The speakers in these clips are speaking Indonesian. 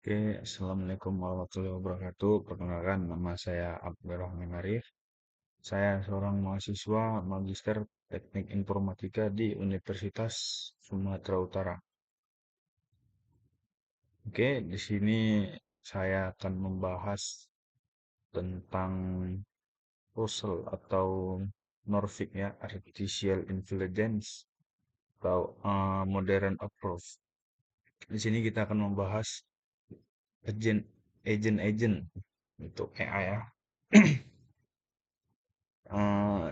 Oke, Assalamualaikum warahmatullahi wabarakatuh. Perkenalkan, nama saya Abdurrahman Arif. Saya seorang mahasiswa Magister Teknik Informatika di Universitas Sumatera Utara. Oke, di sini saya akan membahas tentang Russell atau Norvig ya, Artificial Intelligence atau Modern Approach. Di sini kita akan membahas agent agent untuk AI ya.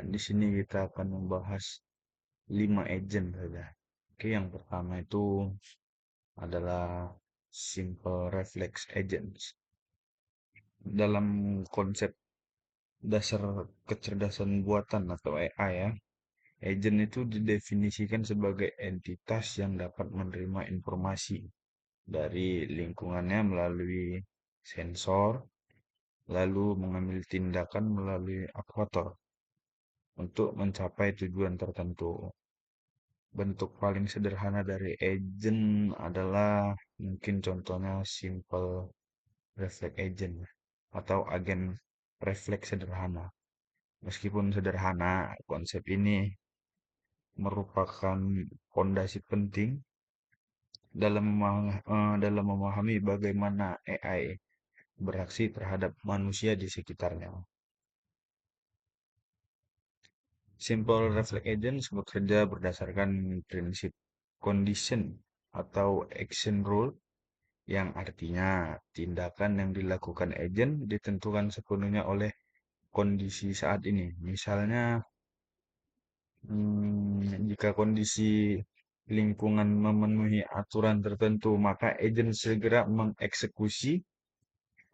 Di sini kita akan membahas 5 agent saja. Oke, yang pertama itu adalah simple reflex agents. Dalam konsep dasar kecerdasan buatan atau AI ya, agent itu didefinisikan sebagai entitas yang dapat menerima informasi dari lingkungannya melalui sensor, lalu mengambil tindakan melalui aktuator untuk mencapai tujuan tertentu. Bentuk paling sederhana dari agent adalah mungkin contohnya simple reflex agent atau agen refleks sederhana. Meskipun sederhana, konsep ini merupakan fondasi penting dalam memahami bagaimana AI beraksi terhadap manusia di sekitarnya. Simple reflex agents bekerja berdasarkan prinsip condition atau action rule yang artinya tindakan yang dilakukan agent ditentukan sepenuhnya oleh kondisi saat ini. Misalnya, jika kondisi lingkungan memenuhi aturan tertentu, maka agent segera mengeksekusi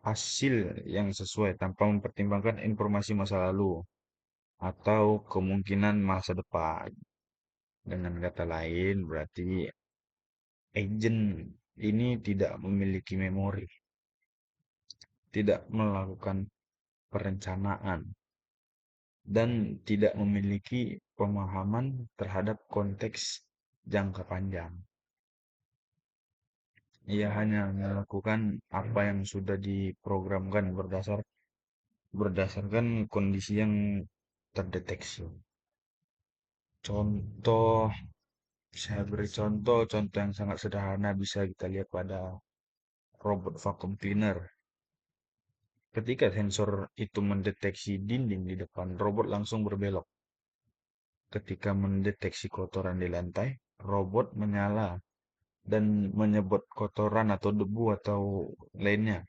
hasil yang sesuai tanpa mempertimbangkan informasi masa lalu atau kemungkinan masa depan. Dengan kata lain, berarti agent ini tidak memiliki memori, tidak melakukan perencanaan, dan tidak memiliki pemahaman terhadap konteks jangka panjang. Ia hanya melakukan apa yang sudah diprogramkan berdasarkan kondisi yang terdeteksi. Contoh, saya beri contoh yang sangat sederhana bisa kita lihat pada robot vacuum cleaner. Ketika sensor itu mendeteksi dinding di depan, robot langsung berbelok. Ketika mendeteksi kotoran di lantai, robot menyala dan menyebut kotoran atau debu atau lainnya.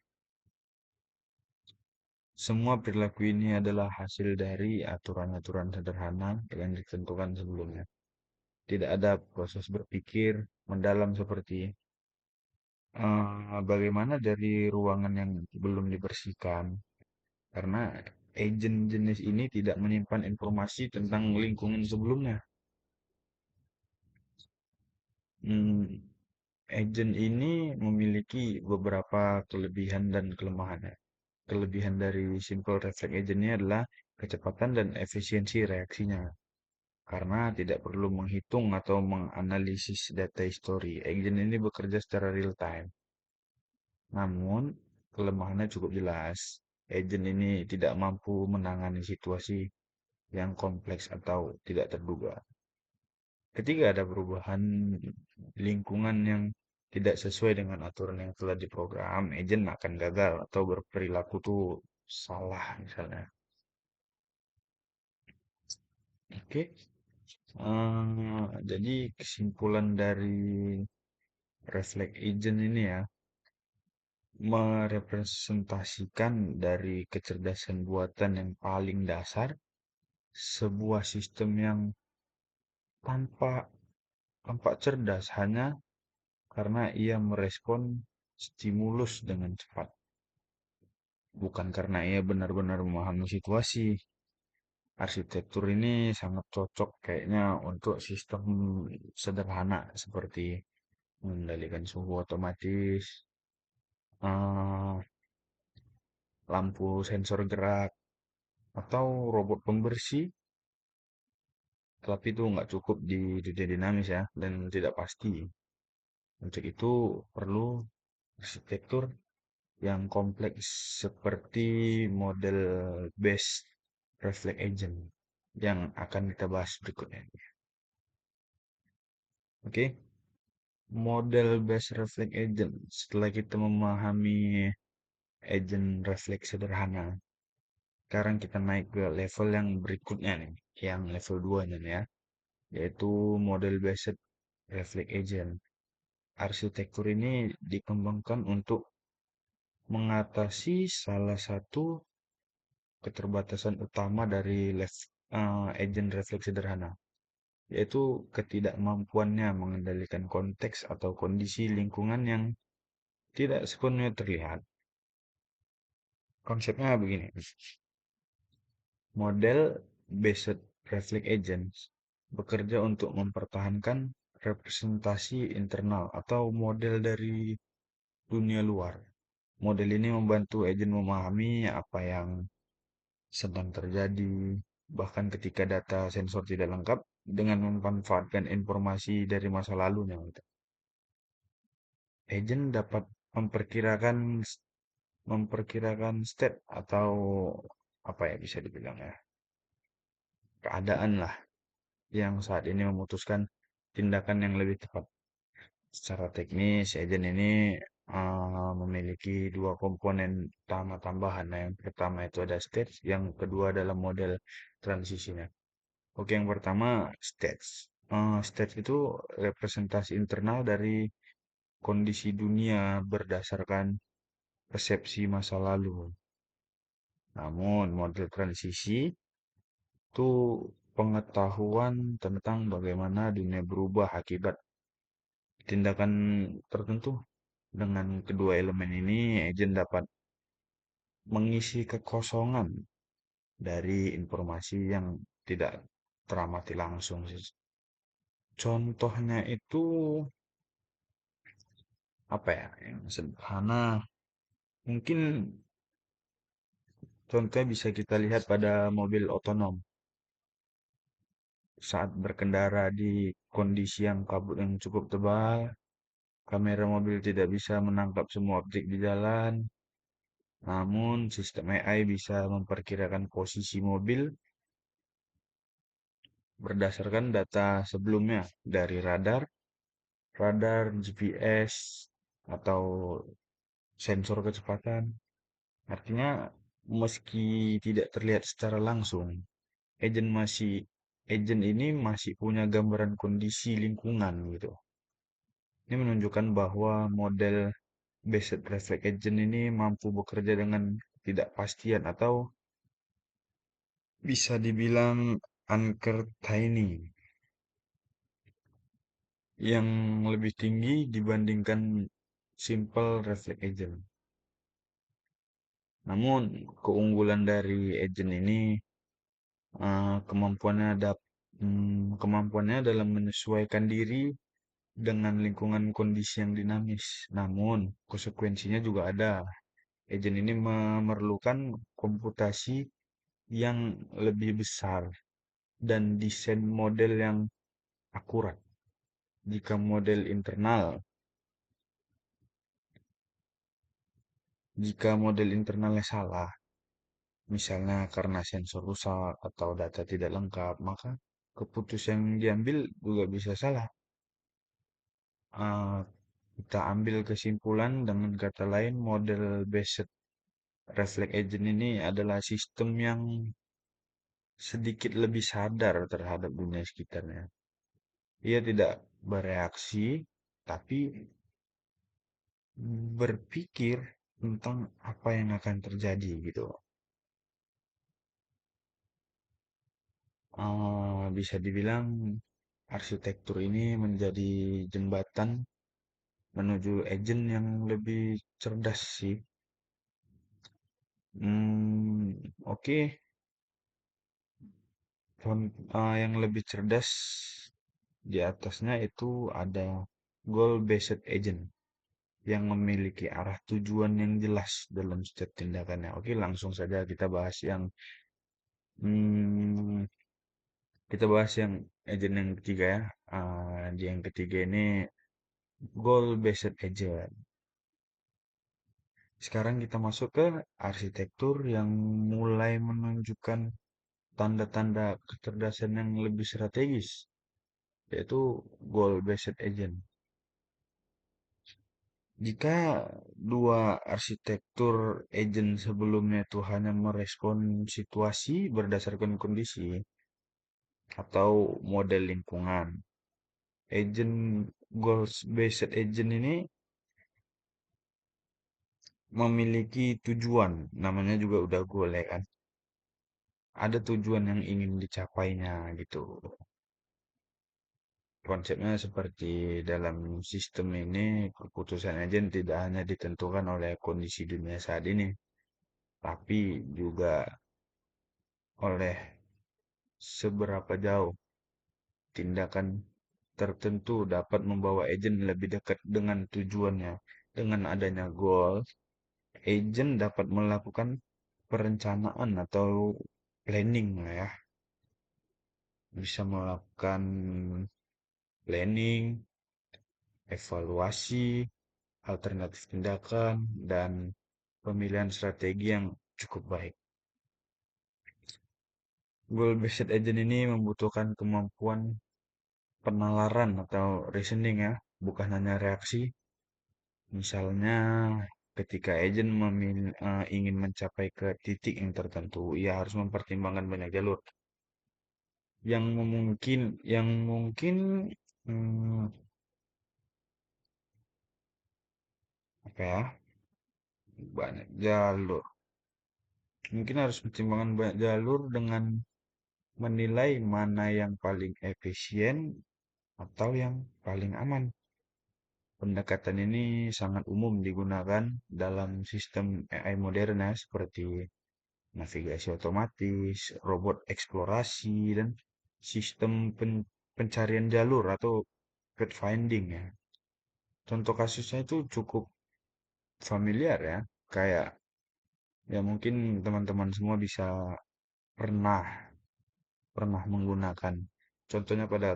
Semua perilaku ini adalah hasil dari aturan-aturan sederhana yang ditentukan sebelumnya. Tidak ada proses berpikir mendalam seperti bagaimana dari ruangan yang belum dibersihkan. Karena agent jenis ini tidak menyimpan informasi tentang lingkungan sebelumnya. Hmm, Agent ini memiliki beberapa kelebihan dan kelemahannya. Kelebihan dari simple reflex agent ini adalah kecepatan dan efisiensi reaksinya. Karena tidak perlu menghitung atau menganalisis data history. Agent ini bekerja secara real time. Namun, kelemahannya cukup jelas. Agent ini tidak mampu menangani situasi yang kompleks atau tidak terduga. Ketika ada perubahan lingkungan yang tidak sesuai dengan aturan yang telah diprogram, agent akan gagal atau berperilaku tuh salah misalnya. Oke, jadi kesimpulan dari reflect agent ini ya, merepresentasikan dari kecerdasan buatan yang paling dasar, sebuah sistem yang tanpa tampak cerdas hanya karena ia merespon stimulus dengan cepat. Bukan karena ia benar-benar memahami situasi. Arsitektur ini sangat cocok kayaknya untuk sistem sederhana seperti mengendalikan suhu otomatis, eh, lampu sensor gerak, atau robot pembersih. Tapi itu nggak cukup di dunia dinamis ya, dan tidak pasti. Untuk itu perlu arsitektur yang kompleks seperti model based reflex agent yang akan kita bahas berikutnya. Oke, model based reflex agent. Setelah kita memahami agent reflex sederhana, sekarang kita naik ke level yang berikutnya nih, yang level 2 nya nih ya, yaitu model based reflex agent. Arsitektur ini dikembangkan untuk mengatasi salah satu keterbatasan utama dari agent refleks sederhana, yaitu ketidakmampuannya mengendalikan konteks atau kondisi lingkungan yang tidak sepenuhnya terlihat. Konsepnya begini, model based reflex agents bekerja untuk mempertahankan representasi internal atau model dari dunia luar. Model ini membantu agent memahami apa yang sedang terjadi, bahkan ketika data sensor tidak lengkap, dengan memanfaatkan informasi dari masa lalunya, gitu. Agent dapat memperkirakan memperkirakan state atau apa ya bisa dibilang ya, keadaan lah yang saat ini memutuskan tindakan yang lebih tepat. Secara teknis, agent ini memiliki dua komponen utama tambahan. Nah, yang pertama itu ada state, yang kedua adalah model transisinya. Oke, yang pertama stats. Stats itu representasi internal dari kondisi dunia berdasarkan persepsi masa lalu. Namun, model transisi itu pengetahuan tentang bagaimana dunia berubah akibat tindakan tertentu. Dengan kedua elemen ini, agent dapat mengisi kekosongan dari informasi yang tidak teramati langsung. Contohnya itu apa ya? Yang sederhana. Mungkin contohnya bisa kita lihat pada mobil otonom. Saat berkendara di kondisi yang kabut yang cukup tebal, kamera mobil tidak bisa menangkap semua objek di jalan. Namun, sistem AI bisa memperkirakan posisi mobil berdasarkan data sebelumnya dari radar, GPS, atau sensor kecepatan. Artinya, meski tidak terlihat secara langsung, agent masih agent ini masih punya gambaran kondisi lingkungan gitu. Ini menunjukkan bahwa model based reflex agent ini mampu bekerja dengan ketidakpastian atau bisa dibilang uncertainty yang lebih tinggi dibandingkan simple reflex agent. Namun, keunggulan dari agent ini kemampuannya kemampuannya dalam menyesuaikan diri dengan lingkungan kondisi yang dinamis. Namun, konsekuensinya juga ada. Agent ini memerlukan komputasi yang lebih besar dan desain model yang akurat. Jika model internal, jika model internalnya salah, misalnya karena sensor rusak atau data tidak lengkap, maka keputusan yang diambil juga bisa salah. Eh, Kita ambil kesimpulan dengan kata lain, model based reflex agent ini adalah sistem yang sedikit lebih sadar terhadap dunia sekitarnya. Ia tidak bereaksi, tapi berpikir tentang apa yang akan terjadi gitu. Bisa dibilang arsitektur ini menjadi jembatan menuju agent yang lebih cerdas sih. Oke, yang lebih cerdas di atasnya itu ada goal based agent yang memiliki arah tujuan yang jelas dalam setiap tindakannya. Oke, langsung saja hmm, kita bahas yang agent yang ketiga ya. Di yang ketiga ini goal based agent. Sekarang kita masuk ke arsitektur yang mulai menunjukkan tanda-tanda kecerdasan yang lebih strategis, yaitu goal-based agent. Jika dua arsitektur agent sebelumnya itu hanya merespon situasi berdasarkan kondisi atau model lingkungan, agent goals-based agent ini memiliki tujuan, namanya juga udah goal ya kan. Ada tujuan yang ingin dicapainya gitu. Konsepnya seperti dalam sistem ini, keputusan agen tidak hanya ditentukan oleh kondisi dunia saat ini, tapi juga oleh seberapa jauh tindakan tertentu dapat membawa agen lebih dekat dengan tujuannya. Dengan adanya goal, agen dapat melakukan perencanaan atau planning lah ya. Bisa melakukan planning, evaluasi, alternatif tindakan, dan pemilihan strategi yang cukup baik. Goal based agent ini membutuhkan kemampuan penalaran atau reasoning ya, bukan hanya reaksi. Misalnya ketika agent ingin mencapai ke titik yang tertentu, ia harus mempertimbangkan banyak jalur yang mungkin hmm, apa ya, banyak jalur. Mungkin harus pertimbangan banyak jalur dengan menilai mana yang paling efisien atau yang paling aman. Pendekatan ini sangat umum digunakan dalam sistem AI modern ya, seperti navigasi otomatis, robot eksplorasi, dan sistem pencarian jalur atau pathfinding ya. Contoh kasusnya itu cukup familiar ya, kayak ya mungkin teman-teman semua bisa pernah pernah menggunakan. Contohnya pada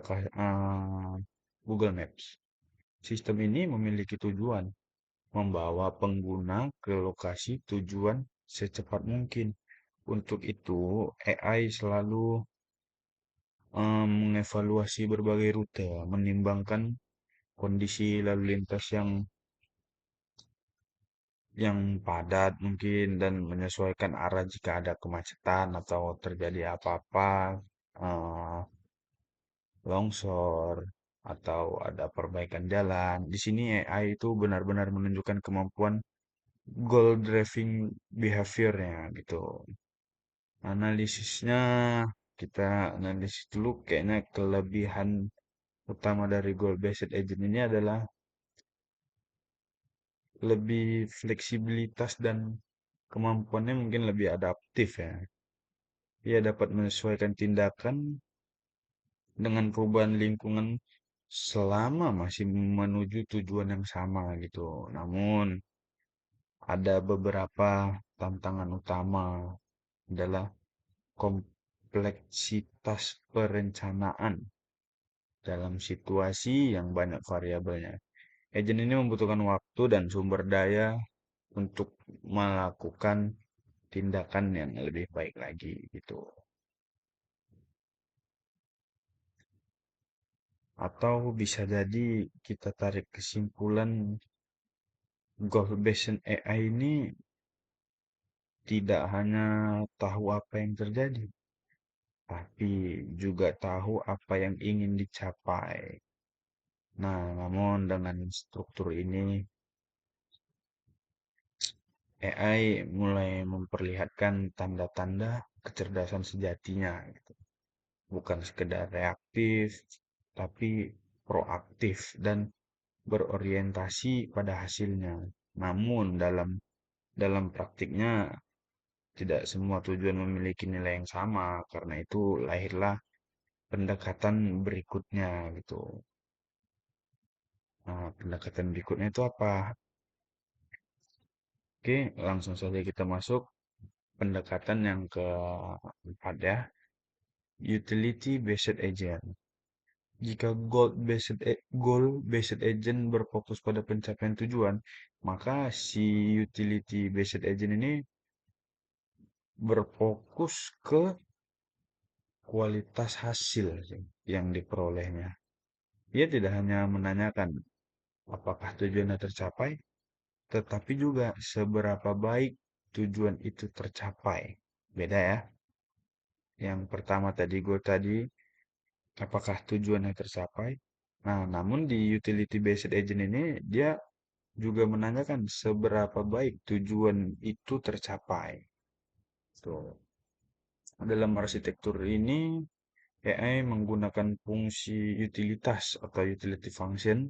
Google Maps. Sistem ini memiliki tujuan membawa pengguna ke lokasi tujuan secepat mungkin. Untuk itu, AI selalu mengevaluasi berbagai rute, menimbangkan kondisi lalu lintas yang padat mungkin dan menyesuaikan arah jika ada kemacetan atau terjadi apa-apa, eh, longsor atau ada perbaikan jalan. Di sini AI itu benar-benar menunjukkan kemampuan goal driving behaviornya gitu. Analisisnya kita analisis dulu kayaknya kelebihan utama dari goal based agent ini adalah lebih fleksibilitas dan kemampuannya mungkin lebih adaptif ya. Ia dapat menyesuaikan tindakan dengan perubahan lingkungan selama masih menuju tujuan yang sama gitu. Namun ada beberapa tantangan utama adalah kompleksitas perencanaan dalam situasi yang banyak variabelnya. Agen ini membutuhkan waktu dan sumber daya untuk melakukan tindakan yang lebih baik lagi gitu. Atau bisa jadi kita tarik kesimpulan goal based AI ini tidak hanya tahu apa yang terjadi, tapi juga tahu apa yang ingin dicapai. Nah, namun dengan struktur ini, AI mulai memperlihatkan tanda-tanda kecerdasan sejatinya, gitu. Bukan sekedar reaktif, tapi proaktif dan berorientasi pada hasilnya. Namun dalam praktiknya tidak semua tujuan memiliki nilai yang sama, karena itu lahirlah pendekatan berikutnya gitu. Nah, pendekatan berikutnya itu apa? Oke, langsung saja kita masuk pendekatan yang keempat ya, utility based agent. Jika goal based agent berfokus pada pencapaian tujuan, maka si utility based agent ini berfokus ke kualitas hasil sih yang diperolehnya. Ia tidak hanya menanyakan apakah tujuannya tercapai, tetapi juga seberapa baik tujuan itu tercapai. Beda ya. Yang pertama tadi apakah tujuannya tercapai? Nah, namun di utility based agent ini dia juga menanyakan seberapa baik tujuan itu tercapai. Tuh. Dalam arsitektur ini, AI menggunakan fungsi utilitas atau utility function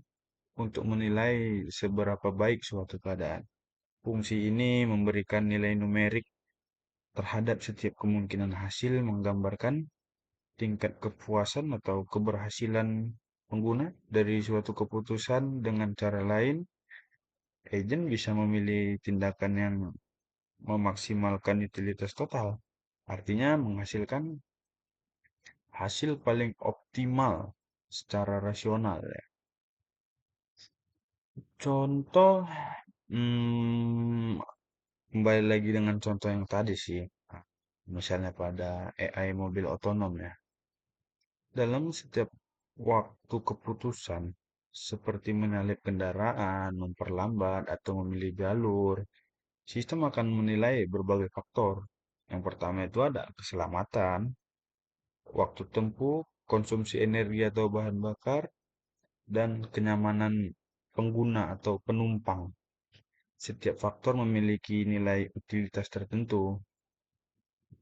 untuk menilai seberapa baik suatu keadaan. Fungsi ini memberikan nilai numerik terhadap setiap kemungkinan hasil, menggambarkan tingkat kepuasan atau keberhasilan pengguna dari suatu keputusan. Dengan cara lain, agent bisa memilih tindakan yang memaksimalkan utilitas total. Artinya menghasilkan hasil paling optimal secara rasional ya. Contoh, hmm, kembali lagi dengan contoh yang tadi sih. Nah, misalnya pada AI mobil otonom ya. Dalam setiap waktu keputusan, seperti menyalip kendaraan, memperlambat, atau memilih jalur, sistem akan menilai berbagai faktor. Yang pertama itu ada keselamatan, waktu tempuh, konsumsi energi atau bahan bakar, dan kenyamanan pengguna atau penumpang. Setiap faktor memiliki nilai utilitas tertentu.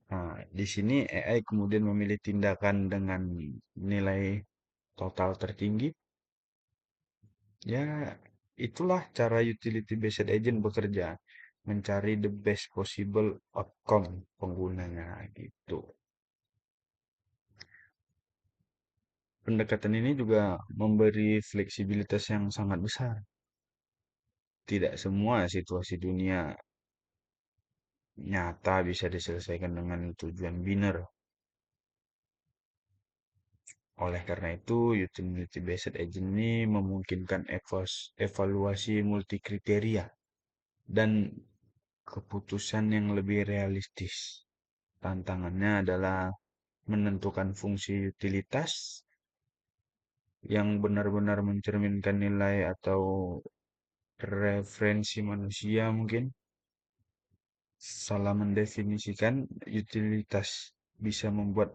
Nah, di sini AI kemudian memilih tindakan dengan nilai total tertinggi. Ya, itulah cara utility based agent bekerja, mencari the best possible outcome penggunanya gitu. Pendekatan ini juga memberi fleksibilitas yang sangat besar. Tidak semua situasi dunia nyata bisa diselesaikan dengan tujuan biner. Oleh karena itu, utility based agent ini memungkinkan evaluasi multi kriteria dan keputusan yang lebih realistis. Tantangannya adalah menentukan fungsi utilitas yang benar-benar mencerminkan nilai atau referensi manusia mungkin. Salah mendefinisikan utilitas bisa membuat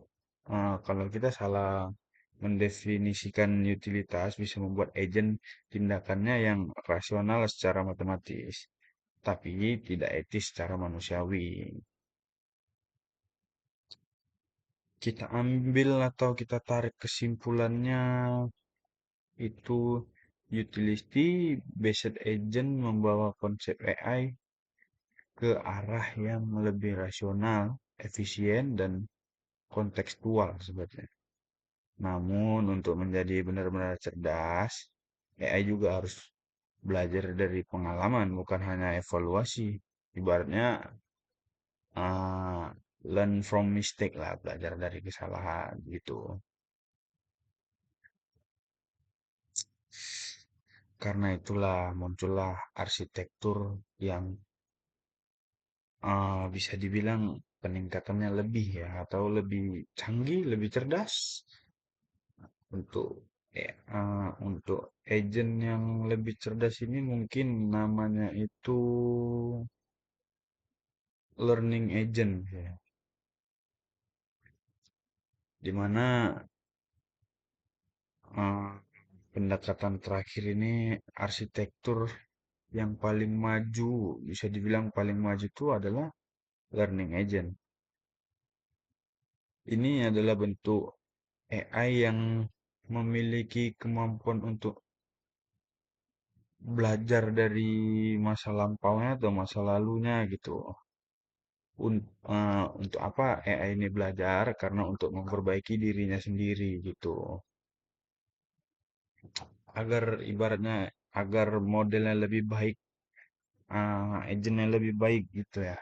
kalau kita salah mendefinisikan utilitas bisa membuat agent tindakannya yang rasional secara matematis, tapi tidak etis secara manusiawi. Kita ambil atau kita tarik kesimpulannya itu utility based agent membawa konsep AI ke arah yang lebih rasional, efisien, dan kontekstual sebetulnya. Namun untuk menjadi benar-benar cerdas, AI juga harus belajar dari pengalaman, bukan hanya evaluasi. Ibaratnya uh, learn from mistake lah, belajar dari kesalahan gitu. Karena itulah muncullah arsitektur yang bisa dibilang peningkatannya lebih ya, atau lebih canggih, lebih cerdas untuk untuk agent yang lebih cerdas ini mungkin namanya itu learning agent ya. Dimana uh, pendekatan terakhir ini arsitektur yang paling maju, bisa dibilang paling maju itu adalah learning agent. Ini adalah bentuk AI yang memiliki kemampuan untuk belajar dari masa lampaunya atau masa lalunya gitu. Untuk apa AI ini belajar? Karena untuk memperbaiki dirinya sendiri gitu. Agar ibaratnya agar modelnya lebih baik, agentnya lebih baik gitu ya.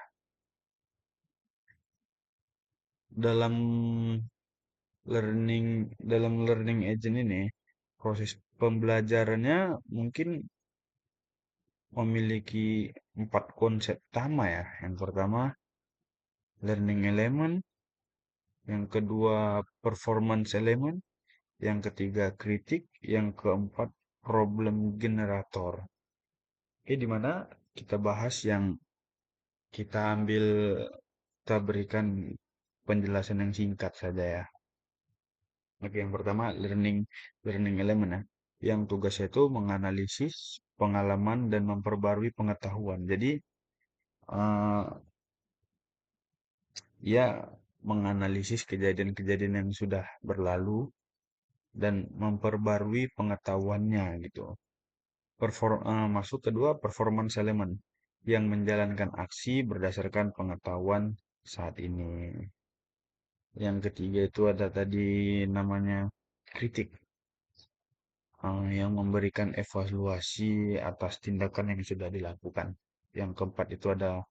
Dalam dalam learning agent ini, proses pembelajarannya mungkin memiliki 4 konsep utama ya. Yang pertama, learning element, yang kedua, performance element, yang ketiga, kritik, yang keempat, problem generator. Oke, di mana kita bahas yang kita ambil, kita berikan penjelasan yang singkat saja ya. Oke, yang pertama learning learning element ya. Yang tugasnya itu menganalisis pengalaman dan memperbarui pengetahuan. Jadi eh, ia menganalisis kejadian-kejadian yang sudah berlalu dan memperbarui pengetahuannya gitu. Masuk kedua performance element yang menjalankan aksi berdasarkan pengetahuan saat ini. Yang ketiga itu ada tadi namanya kritik, yang memberikan evaluasi atas tindakan yang sudah dilakukan. Yang keempat itu ada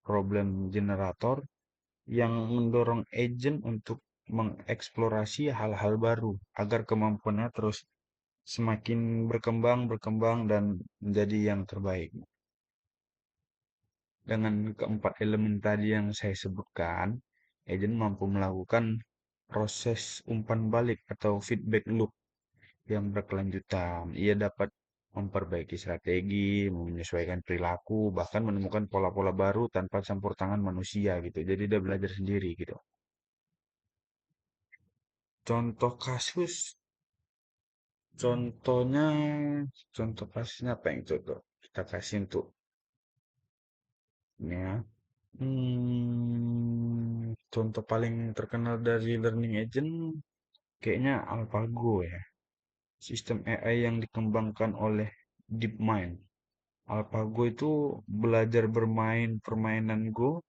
problem generator yang mendorong agent untuk mengeksplorasi hal-hal baru agar kemampuannya terus semakin berkembang dan menjadi yang terbaik. Dengan keempat elemen tadi yang saya sebutkan, agent mampu melakukan proses umpan balik atau feedback loop yang berkelanjutan. Ia dapat memperbaiki strategi, menyesuaikan perilaku, bahkan menemukan pola-pola baru tanpa campur tangan manusia gitu. Jadi dia belajar sendiri gitu. Contoh kasus, contohnya, contoh kasusnya apa yang contoh kita kasih untuk ini ya. Contoh paling terkenal dari learning agent kayaknya AlphaGo ya. Sistem AI yang dikembangkan oleh DeepMind. AlphaGo itu belajar bermain permainan Go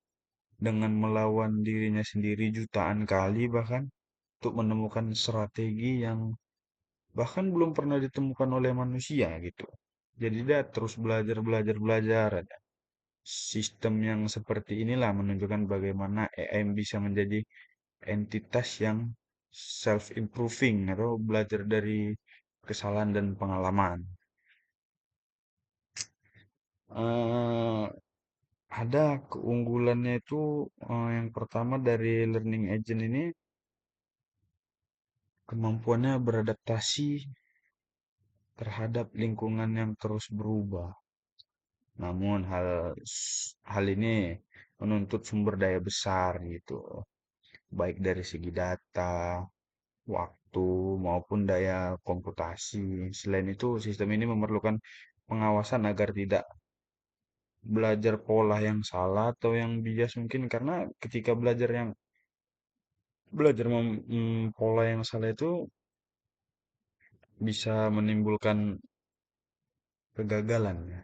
dengan melawan dirinya sendiri jutaan kali bahkan untuk menemukan strategi yang bahkan belum pernah ditemukan oleh manusia gitu. Jadi dia terus belajar. Sistem yang seperti inilah menunjukkan bagaimana AI bisa menjadi entitas yang self-improving atau belajar dari kesalahan dan pengalaman. Eh, ada keunggulannya itu, yang pertama dari learning agent ini kemampuannya beradaptasi terhadap lingkungan yang terus berubah. Namun hal ini menuntut sumber daya besar gitu, baik dari segi data, waktu, maupun daya komputasi. Selain itu, sistem ini memerlukan pengawasan agar tidak belajar pola yang salah atau yang bias mungkin karena ketika pola yang salah itu bisa menimbulkan kegagalan ya.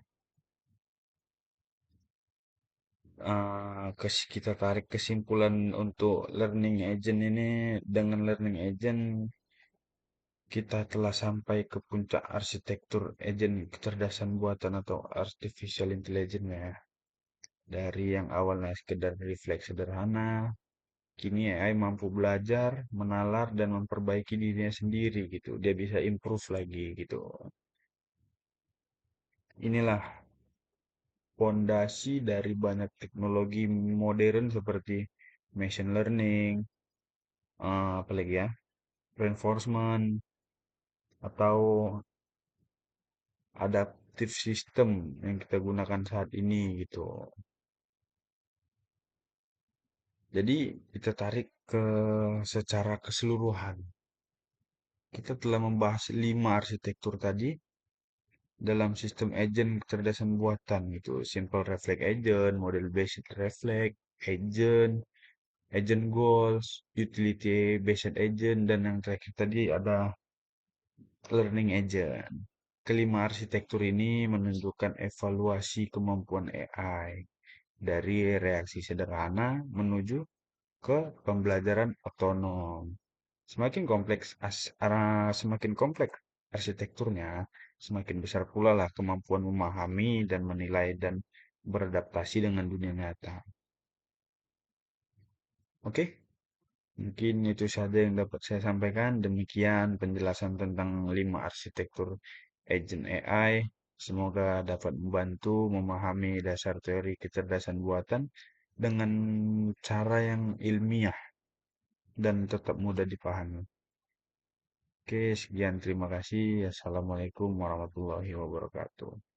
Kita tarik kesimpulan untuk learning agent ini, dengan learning agent kita telah sampai ke puncak arsitektur agent kecerdasan buatan atau artificial intelligence ya. Dari yang awalnya sekedar refleks sederhana, kini AI mampu belajar, menalar, dan memperbaiki dirinya sendiri gitu. Dia bisa improve lagi gitu. Inilah fondasi dari banyak teknologi modern seperti machine learning, apalagi ya, reinforcement, atau adaptive system yang kita gunakan saat ini gitu. Jadi kita tarik ke secara keseluruhan. Kita telah membahas 5 arsitektur tadi dalam sistem agent kecerdasan buatan gitu. Simple reflex agent, model based reflex, agent, agent goals, utility based agent, dan yang terakhir tadi ada learning agent. Kelima arsitektur ini menunjukkan evaluasi kemampuan AI dari reaksi sederhana menuju ke pembelajaran otonom. Semakin kompleks arsitekturnya, semakin besar pula lah kemampuan memahami dan menilai dan beradaptasi dengan dunia nyata. Oke? Mungkin itu saja yang dapat saya sampaikan. Demikian penjelasan tentang 5 arsitektur agent AI. Semoga dapat membantu memahami dasar teori kecerdasan buatan dengan cara yang ilmiah dan tetap mudah dipahami. Oke, sekian terima kasih. Assalamualaikum warahmatullahi wabarakatuh.